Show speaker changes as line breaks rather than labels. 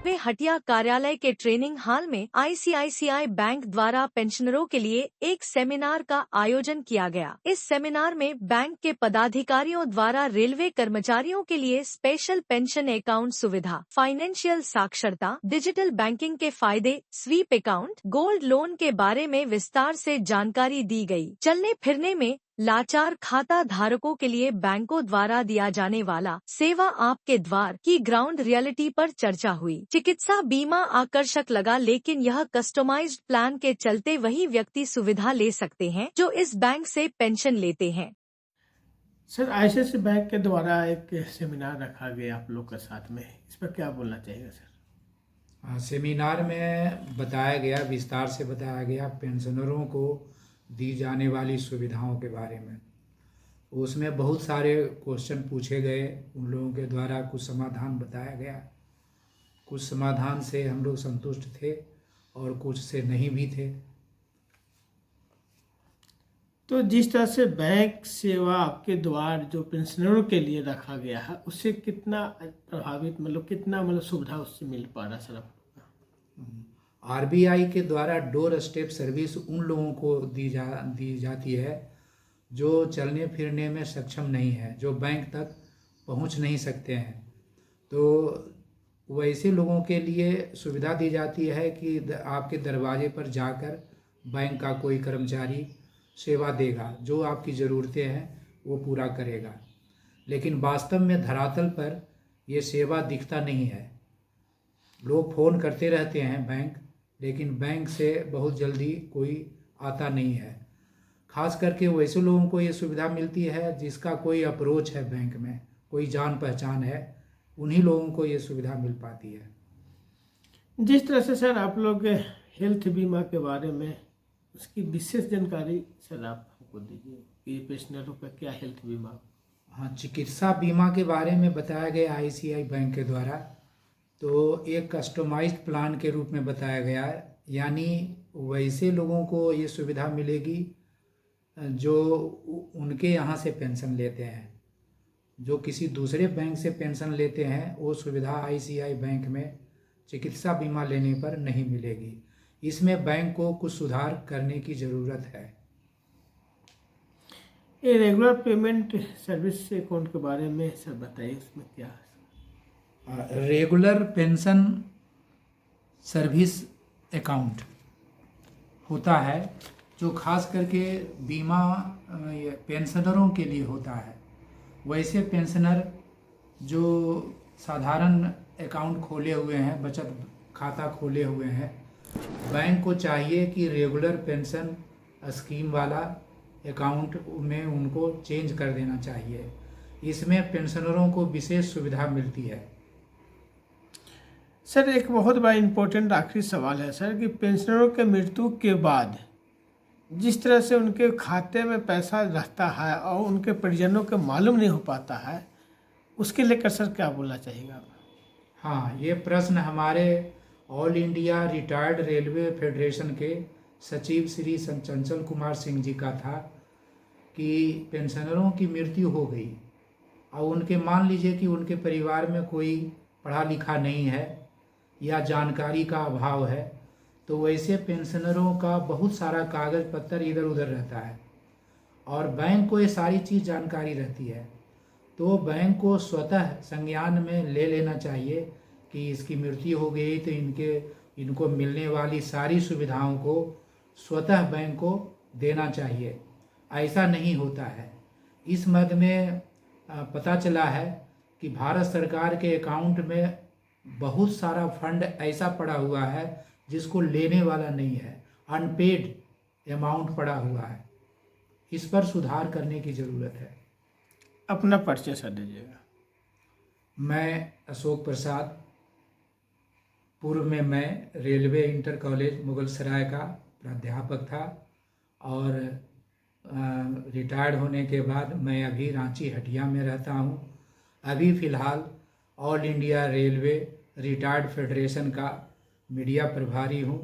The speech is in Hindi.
वे हटिया कार्यालय के ट्रेनिंग हॉल में आईसीआईसीआई बैंक द्वारा पेंशनरों के लिए एक सेमिनार का आयोजन किया गया। इस सेमिनार में बैंक के पदाधिकारियों द्वारा रेलवे कर्मचारियों के लिए स्पेशल पेंशन अकाउंट सुविधा, फाइनेंशियल साक्षरता, डिजिटल बैंकिंग के फायदे, स्वीप अकाउंट, गोल्ड लोन के बारे में विस्तार से जानकारी दी गई। चलने फिरने में लाचार खाता धारकों के लिए बैंकों द्वारा दिया जाने वाला सेवा आपके द्वार की ग्राउंड रियलिटी पर चर्चा हुई। चिकित्सा बीमा आकर्षक लगा, लेकिन यह कस्टमाइज्ड प्लान के चलते वही व्यक्ति सुविधा ले सकते हैं जो इस बैंक से पेंशन लेते हैं।
सर, आईसीआईसीआई बैंक के द्वारा एक सेमिनार रखा गया आप लोग के साथ में, इस पर क्या बोलना चाहिए सर?
सेमिनार में बताया गया, विस्तार से बताया गया पेंशनरों को दी जाने वाली सुविधाओं के बारे में। उसमें बहुत सारे क्वेश्चन पूछे गए, उन लोगों के द्वारा कुछ समाधान बताया गया। कुछ समाधान से हम लोग संतुष्ट थे और कुछ से नहीं भी थे।
तो जिस तरह से बैंक सेवा आपके द्वार जो पेंशनरों के लिए रखा गया है, उससे कितना प्रभावित, कितना सुविधा उससे मिल पा रहा सर आपको?
आरबीआई के द्वारा डोर स्टेप सर्विस उन लोगों को दी जाती है जो चलने फिरने में सक्षम नहीं है, जो बैंक तक पहुंच नहीं सकते हैं। तो वैसे लोगों के लिए सुविधा दी जाती है कि आपके दरवाजे पर जाकर बैंक का कोई कर्मचारी सेवा देगा, जो आपकी ज़रूरतें हैं वो पूरा करेगा। लेकिन वास्तव में धरातल पर ये सेवा दिखता नहीं है। लोग फ़ोन करते रहते हैं बैंक, लेकिन बैंक से बहुत जल्दी कोई आता नहीं है। खास करके वैसे लोगों को ये सुविधा मिलती है जिसका कोई अप्रोच है बैंक में, कोई जान पहचान है, उन्हीं लोगों को ये सुविधा मिल पाती है।
जिस तरह से सर आप लोग हेल्थ बीमा के बारे में, उसकी विशेष जानकारी सर आप हमको दीजिए कि पेंशनरों का क्या हेल्थ बीमा?
हाँ, चिकित्सा बीमा के बारे में बताया गया आईसीआई बैंक के द्वारा। तो एक कस्टमाइज्ड प्लान के रूप में बताया गया है, यानी वैसे लोगों को ये सुविधा मिलेगी जो उनके यहाँ से पेंशन लेते हैं। जो किसी दूसरे बैंक से पेंशन लेते हैं वो सुविधा आईसीआई बैंक में चिकित्सा बीमा लेने पर नहीं मिलेगी। इसमें बैंक को कुछ सुधार करने की ज़रूरत है।
ये रेगुलर पेमेंट सर्विस अकाउंट के बारे में सर बताइए, उसमें क्या है?
रेगुलर पेंशन सर्विस अकाउंट होता है जो खास करके बीमा पेंशनरों के लिए होता है। वैसे पेंशनर जो साधारण अकाउंट खोले हुए हैं, बचत खाता खोले हुए हैं, बैंक को चाहिए कि रेगुलर पेंशन स्कीम वाला अकाउंट में उनको चेंज कर देना चाहिए। इसमें पेंशनरों को विशेष सुविधा मिलती है।
सर, एक बहुत बड़ा इम्पोर्टेंट आखिरी सवाल है सर कि पेंशनरों के मृत्यु के बाद जिस तरह से उनके खाते में पैसा रहता है और उनके परिजनों को मालूम नहीं हो पाता है, उसके लेकर सर क्या बोलना चाहिएगा?
हाँ, ये प्रश्न हमारे all India retired railway federation के सचिव श्री चंचल कुमार सिंह जी का था कि पेंशनरों की मृत्यु हो गई और उनके, मान लीजिए कि उनके परिवार में कोई पढ़ा लिखा नहीं है या जानकारी का अभाव है, तो वैसे पेंशनरों का बहुत सारा कागज़ पत्तर इधर उधर रहता है और बैंक को ये सारी चीज़ जानकारी रहती है। तो बैंक को स्वतः संज्ञान में ले लेना चाहिए कि इसकी मृत्यु हो गई, तो इनको मिलने वाली सारी सुविधाओं को स्वतः बैंक को देना चाहिए। ऐसा नहीं होता है। इस मद में पता चला है कि भारत सरकार के अकाउंट में बहुत सारा फंड ऐसा पड़ा हुआ है जिसको लेने वाला नहीं है, अनपेड अमाउंट पड़ा हुआ है। इस पर सुधार करने की ज़रूरत है।
अपना परिचय सर दीजिएगा।
मैं अशोक प्रसाद, पूर्व में मैं रेलवे इंटर कॉलेज मुगलसराय का प्राध्यापक था और रिटायर्ड होने के बाद मैं अभी रांची हटिया में रहता हूँ। अभी फ़िलहाल all India railway retired federation का मीडिया प्रभारी हूँ।